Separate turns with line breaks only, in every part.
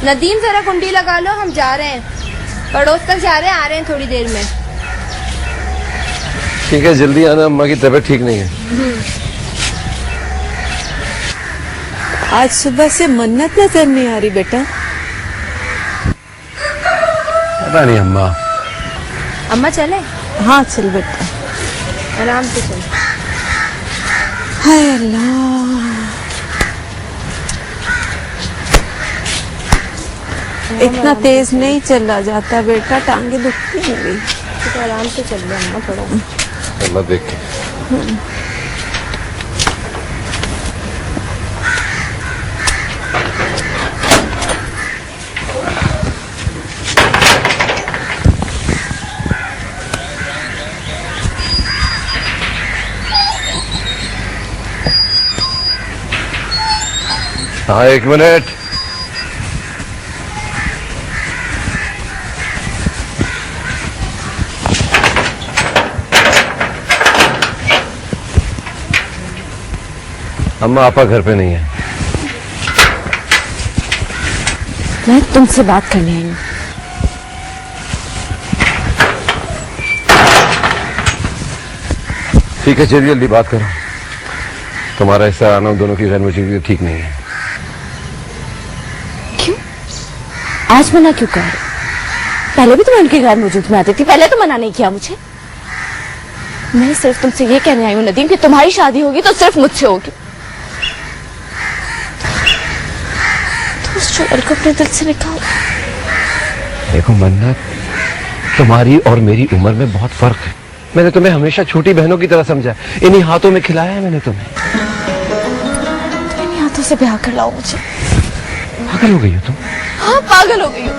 नदीम जरा कुंडी लगा लो, हम जा रहे हैं, पड़ोस तक जा रहे हैं, आ रहे हैं थोड़ी देर में।
ठीक है, जल्दी आना, अम्मा की तबीयत ठीक नहीं है।
आज सुबह से मन्नत नजर नहीं आ रही बेटा।
पता नहीं अम्मा।
अम्मा चले?
हाँ चल बेटा,
आराम से चल।
हाय अल्लाह, इतना तेज नहीं चला जाता बेटा, टांगे दुखती हैं मेरी।
तो आराम से चल लो अम्मा थोड़ा।
अम्मा देख के। हाँ, एक मिनट। अम्मा आपा घर पे नहीं है।
मैं तुमसे बात करने आई हूँ।
ठीक है, चलिए जल्दी बात करो। तुम्हारा हिस्सा आना दोनों की गैर मौजूदगी ठीक नहीं है।
क्यों? आज मना क्यों कर? पहले भी तुम उनके गैर मौजूद में आती थी, पहले तो मना नहीं किया मुझे। मैं सिर्फ तुमसे ये कहने आई हूँ नदीम कि तुम्हारी शादी होगी तो सिर्फ मुझसे होगी। तो उस चोर को अपने दिल से निकाल।
देखो मन्नत, तुम्हारी और मेरी उम्र में बहुत फर्क है। मैंने तुम्हें हमेशा छोटी बहनों की तरह समझा, इन्हीं हाथों में खिलाया है मैंने तुम्हें।
तो इन्हीं हाथों से ब्याह कर लाओ मुझे।
पागल हो गई हो तुम?
हाँ पागल हो गई हो।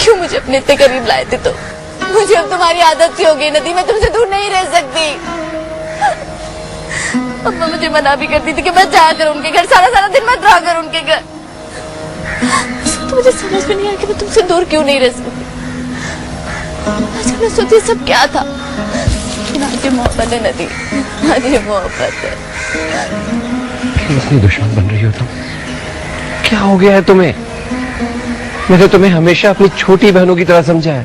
क्यों मुझे अपने इतने करीब लाए थे? तो मुझे अब तुम्हारी आदत सी हो गई नदी, मैं तुमसे दूर नहीं रह सकती। अम्मा मुझे मना भी करती थी कि मैं जाकर उनके घर, सारा सारा दिन मैं जाकर उनके घर। तो मुझे समझ में नहीं आया कि मैं तुमसे दूर क्यों नहीं रह सकती। मैं सोची सब क्या था, आज ये मोहब्बत है नदी, आज ये मोहब्बत है।
इतनी दुश्मन बन रही हो तुम? क्या हो गया है तुम्हें? मैंने तुम्हें हमेशा अपनी छोटी बहनों की तरह समझा है।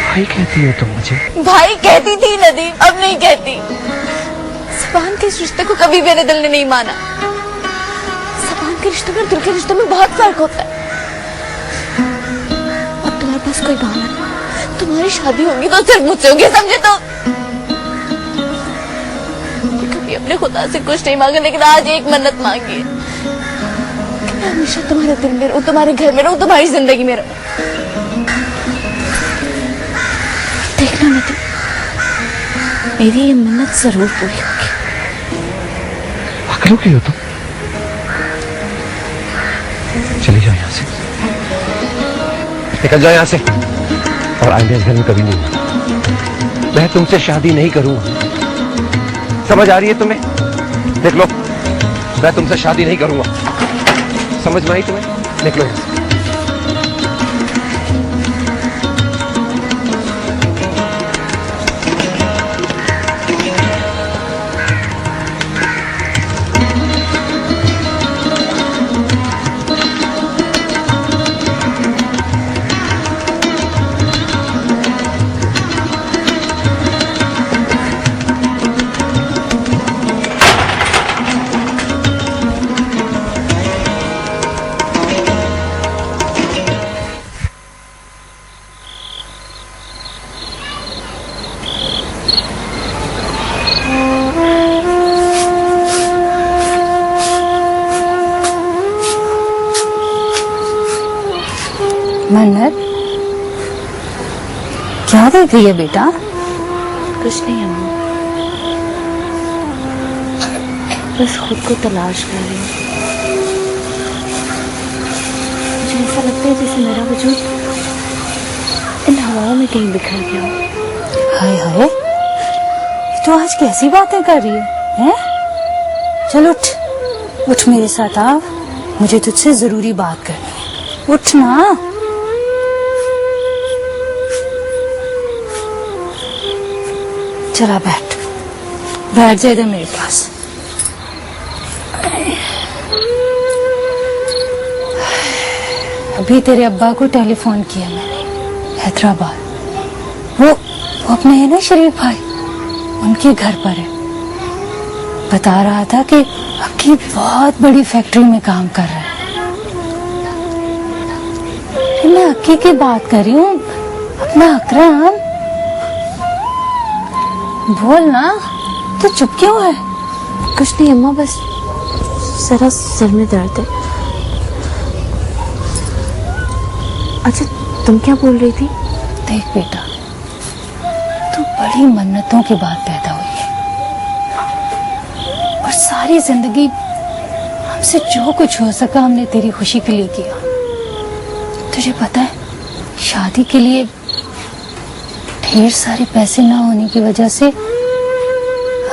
भाई कहती हो तुम मुझे?
भाई कहती थी नदी, अब नहीं कहती। ज़बान के इस रिश्ते को कभी मेरे दिल ने नहीं माना। ज़बान के रिश्तों में और दिल के रिश्तों में बहुत फर्क होता है। अब तुम्हारे पास कोई बहाना नहीं, तुम्हारी शादी होगी तो सिर्फ मुझसे होगी, समझे? तो कभी अपने खुदा से कुछ नहीं मांगा, लेकिन आज एक मन्नत मांगी है कि मैं हमेशा तुम्हारे दिल में रहूं, तुम्हारे घर में रहूं, तुम्हारी जिंदगी में रहूं। देखना नदी, मेरी ये मन्नत जरूर पूरी होगी।
पागल हो गई हो तुम? चली जाओ यहाँ से, निकल जाओ यहाँ से, और आइंदा इस घर में कभी नहीं। मैं तुमसे शादी नहीं करूंगा, समझ आ रही है तुम्हें? देख लो, मैं तुमसे शादी नहीं करूंगा, समझ में आई तुम्हें? देख लो यहाँ से।
मन्नत, क्या देख रही है बेटा? कुछ नहीं अम्मा, बस खुद को तलाश कर रही हूँ। मुझे ऐसा लगता है जैसे मेरा वजूद इन हवाओं में कहीं बिखर गया हो।
हाय हाय, तो आज कैसी बातें कर रही है? चल उठ, उठ मेरे साथ आ, मुझे तुझसे जरूरी बात करनी है। उठ ना। चला बैठ, बैठ जा इधर मेरे पास। अभी तेरे अब्बा को टेलीफोन किया मैंने, हैदराबाद। वो अपने है ना शरीफ भाई, उनके घर पर है। बता रहा था कि आपकी बहुत बड़ी फैक्ट्री में काम कर रहा है। मैं अक्की की बात कर रही हूँ, अपना अकरम। बोल ना, तो चुप क्यों है?
कुछ नहीं अम्मा, बस जरा सर में दर्द है। अच्छा तुम क्या बोल रही थी?
देख बेटा, तू बड़ी मन्नतों के बाद पैदा हुई है और सारी जिंदगी हमसे जो कुछ हो सका हमने तेरी खुशी के लिए किया। तुझे पता है, शादी के लिए ढेर सारे पैसे ना होने की वजह से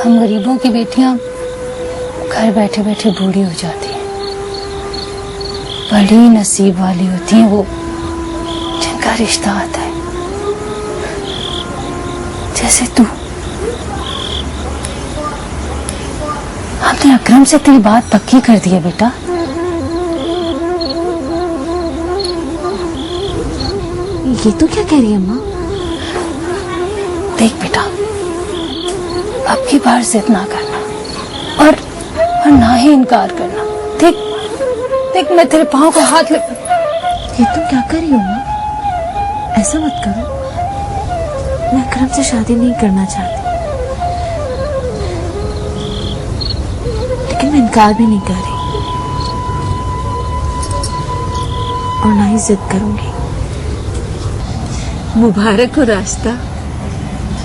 हम गरीबों की बेटियां घर बैठे बैठे बूढ़ी हो जाती हैं। बड़ी नसीब वाली होती हैं वो जिनका रिश्ता आता है, जैसे तू। हमने अकरम से तेरी बात पक्की कर दी है बेटा।
ये तो क्या कह रही है अम्मा?
देख बेटा, अब की बार जिद ना करना और ना ही इनकार करना। देख देख, मैं तेरे पाँव को हाथ लग।
ये तुम क्या कर रही हो अम्मा? ऐसा मत करो, मैं अकरम से शादी नहीं करना चाहती, लेकिन मैं इनकार भी नहीं कर रही और ना ही जिद करूंगी।
मुबारक हो रास्ता।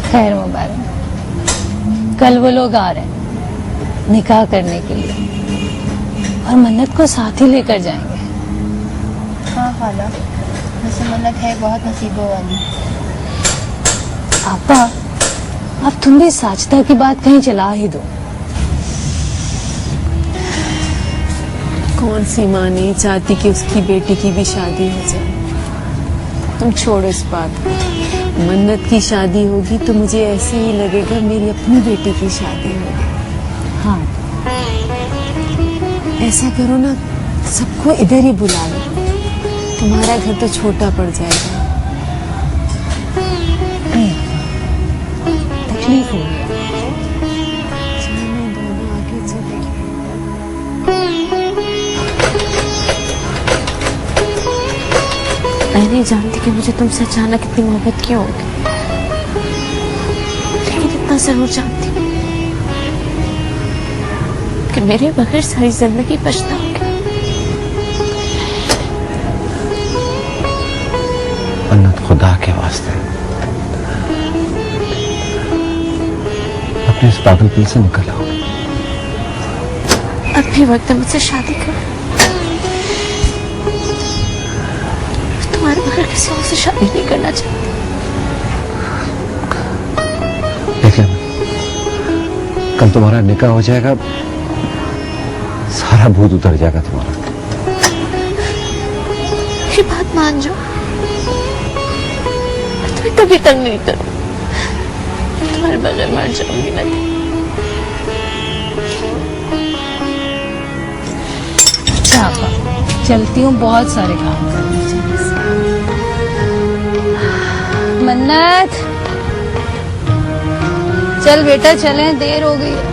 खैर मुबारक। कल वो लोग आ रहे हैं निकाह करने के लिए और मन्नत को साथ ही लेकर जाएंगे।
हाँ खाला, वैसे मन्नत है बहुत नसीबों वाली।
आपा, अब तुम भी साजदा की बात कहीं चला ही दो।
कौन सी माँ नहीं चाहती कि उसकी बेटी की भी शादी हो जाए। तुम छोड़ो इस बात को। मन्नत की शादी होगी तो मुझे ऐसे ही लगेगा मेरी अपनी बेटी की शादी होगी।
हाँ,
ऐसा करो ना, सबको इधर ही बुला लो, तुम्हारा घर तो छोटा पड़ जाएगा।
तकलीफ होगी।
चलो दोनों आगे चले।
मैं नहीं जानती कि मुझे तुमसे अचानक इतनी मोहब्बत क्यों होगी, लेकिन इतना जरूर जानती हूँ कि मेरे बगैर सारी जिंदगी पछताओगे।
मन्नत, खुदा के वास्ते अपने इस पागलपन से निकल आओ।
अब भी वक्त है मुझसे शादी करो। तुम्हारे बगैर किसी और से शादी नहीं करना चाहती।
देख लेना, कल तुम्हारा निकाह हो जाएगा, सारा भूत उतर जाएगा तुम्हारा।
मेरी बात मान जाओ, मैं तुम्हें कभी तंग नहीं करूँ। तुम्हारे बगैर मर जाऊंगी मैं।
अच्छा आपा, चलती हूँ, बहुत सारे काम करने चाहिए। मन्नत, चल बेटा चलें, देर हो गई है।